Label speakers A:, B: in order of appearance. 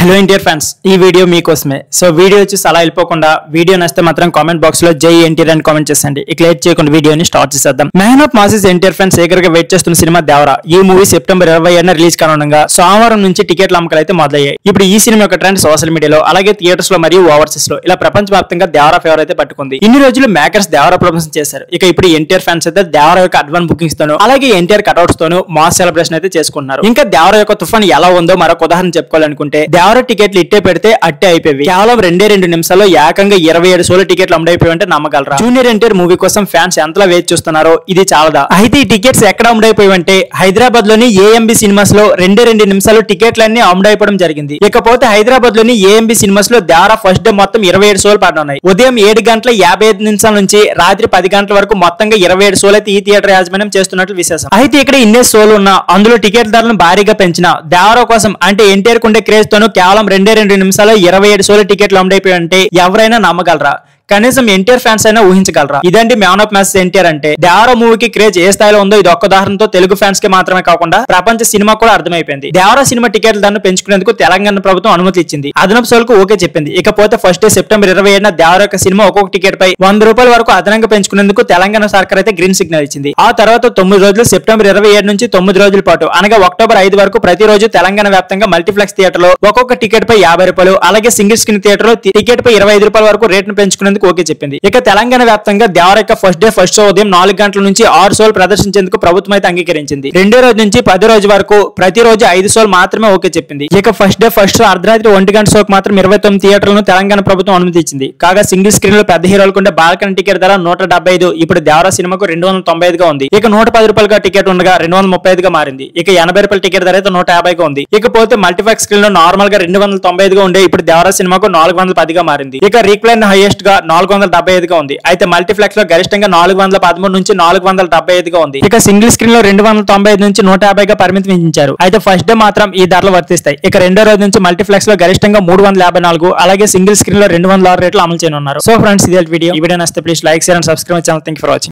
A: Hello NTR fans, ఈ video మీకోసమే. So video చూసి అలా వెళ్ళిపోకుండా వీడియో నచ్చితే మాత్రం కామెంట్ బాక్స్ లో జై ఎన్టీఆర్ అని కామెంట్ చేసండి. ఇక లేట్ చేయకుండా వీడియోని స్టార్ట్ చేసేద్దాం. Man of masses NTR fans ఏకరగా వెయిట్ చేస్తున్న సినిమా దేవరా. ఈ మూవీ సెప్టెంబర్ 27న రిలీజ్ కానుండగా సోమవారం నుంచి టికెట్ల అమ్మకాలు అయితే మొదలయ్యాయి. ఇప్పుడు ఈ సినిమా యొక్క ట్రెండ్ సోషల్ మీడియాలో, అలాగే థియేటర్స్ లో మరియు ఓవర్సీస్ లో ఇలా ప్రపంచవ్యాప్తంగా దేవరా ఫేవర్ అయితే పట్టుకుంది. ఇన్ని రోజులు మేకర్స్ దేవరా ప్రమోషన్ చేశారు. ఇక ఇప్పుడు ఎన్టీఆర్ ఫ్యాన్స్ అయితే దేవరా యొక్క అడ్వాన్స్ బుకింగ్స్ తోను, అలాగే ఎన్టీఆర్ కట్అవుట్స్ తోను మాస్ సెలబ్రేషన్ అయితే చేసుకుంటున్నారు. ఇంకా దేవరా యొక్క తుఫాన్ ఎలా ఉందో మరొక ఉదాహరణ చెప్పుకోవాలనుకుంటే, దేవరా టికెట్లు ఇట్టే పెడితే అట్టే అయిపోయి కేవలం 2 నిమిషాల్లో ఏకంగా 27 షోల టికెట్లు అమ్ముడైపోయి అంటే నమ్మగలరా? జూనియర్ ఎన్టీఆర్ మూవీ కోసం ఫ్యాన్స్ ఎంతలా వేచి చూస్తున్నారో ఇది చాలదా? అయితే ఈ టికెట్స్ ఎక్కడ అమ్ముడైపోయి అంటే హైదరాబాద్ లోని ఏఎంబి సినిమాస్ లో 2 నిమిషాలు టికెట్లన్నీ అమ్ముడైపోవడం జరిగింది. ఇకపోతే హైదరాబాద్ లోని ఏఎంబి సినిమాస్ లో దేవరా ఫస్ట్ డే మొత్తం 27 షోలు పడనున్నాయి. ఉదయం 7:55 నుంచి రాత్రి 10 గంటల వరకు మొత్తంగా 27 షోలు అయితే ఈ థియేటర్ యాజమాన్యం చేస్తున్నట్లు విశేషం. అయితే ఇక్కడ ఇన్నే షోలు ఉన్నా అందులో టికెట్ ధరలను భారీగా పెంచిన దేవరా కోసం అంటే ఎన్టీఆర్ కుండే క్రేజ్ తోను కేవలం 2 నిమిషాల్లో 27 షోల టికెట్లు అమ్ముడైపోయి అంటే ఎవరైనా నమ్మగలరా? కనీసం ఎన్టీఆర్ ఫ్యాన్స్ అయినా ఊహించగలరా? ఇదండి మ్యాన్ ఆఫ్ మాసెస్ ఎన్టీఆర్ అంటే. దేవరా మూవీకి క్రేజ్ ఏ స్థాయిలో ఉందో ఇది ఒక్క ఉదాహరణతో తెలుగు ఫ్యాన్స్ కి మాత్రమే కాకుండా ప్రపంచ సినిమా కూడా అర్థమైపోయింది. దేవరా సినిమా టికెట్ల ధరను పెంచుకునేందుకు తెలంగాణ ప్రభుత్వం అనుమతి ఇచ్చింది. అదనపు షోలకు ఓకే చెప్పింది. ఇకపోతే ఫస్ట్ డే సెప్టెంబర్ 27న దేవరా యొక్క సినిమా ఒక్కొక్క టికెట్ పై ₹100 వరకు అదనంగా పెంచుకునేందుకు తెలంగాణ సర్కార్ అయితే గ్రీన్ సిగ్నల్ ఇచ్చింది. ఆ తర్వాత 9 రోజులు సెప్టెంబర్ 27 నుంచి 9 రోజుల పాటు అనగా అక్టోబర్ 5 వరకు ప్రతిరోజు తెలంగాణ వ్యాప్తంగా మల్టీప్లెక్స్ థియేటర్ లో ఒక్కొక్క టికెట్ పై ₹50, అలాగే సింగిల్ స్క్రీన్ థియేటర్ లో టికెట్ పై ₹25 వరకు రేట్ను పెంచుకునేందుకు ఓకే చెప్పింది. ఇక తెలంగాణ వ్యాప్తంగా దేవరా యొక్క ఫస్ట్ డే ఫస్ట్ షో ఉదయం 4 గంటల నుంచి 6 షోలు ప్రదర్శించేందుకు ప్రభుత్వం అయితే అంగీకరించింది. రెండో రోజు నుంచి 10 రోజు వరకు ప్రతిరోజు 5 షోలు మాత్రమే ఓకే చెప్పింది. ఇక ఫస్ట్ డే ఫస్ట్ షో అర్ధరాత్రి 1 గంట షోకి మాత్రం 29 థియేటర్లను తెలంగాణ ప్రభుత్వం అనుమతి ఇచ్చింది. కాగా సింగిల్ స్క్రీన్ లో పెద్ద హీరోలకు ఉండే బాల్కనీ టికెట్ ధర 175 ఇప్పుడు దేవరా సినిమాకు 295 గా ఉంది. ఇక ₹110 టికెట్ ఉండగా 235 గా మారింది. ఇక ₹80 టికెట్ ధర అయితే 150 గా ఉంది. ఇకపోతే మల్టీప్లెక్స్ స్క్రీన్ లో నార్మల్ గా 295 గా ఉండే ఇప్పుడు దేవరా సినిమాకు 410 గా మారింది. ఇక రీక్లైన్ హైయెస్ట్ గా 475 గా ఉంది. అయితే మల్టీప్లెక్స్ లో గరిష్టంగా 413 నుంచి 475 గా ఉంది. ఇక సింగిల్ స్క్రీన్ లో 295 నుంచి 150 గా పరిమితి విధించారు. అయితే ఫస్ట్ డే మాత్రం ఈ ధరలు వర్తిస్తాయి. ఇక రెండో రోజు నుంచి మల్టీప్లెక్స్ లో గరిష్టంగా 354, అలాగే సింగిల్ స్క్రీన్ లో 206 రేట్లు అమలు చేయనున్నారు. సో ఫ్రెండ్స్, ఇది వీడియో నచ్చితే please like, share and subscribe channel. Thank you for watching.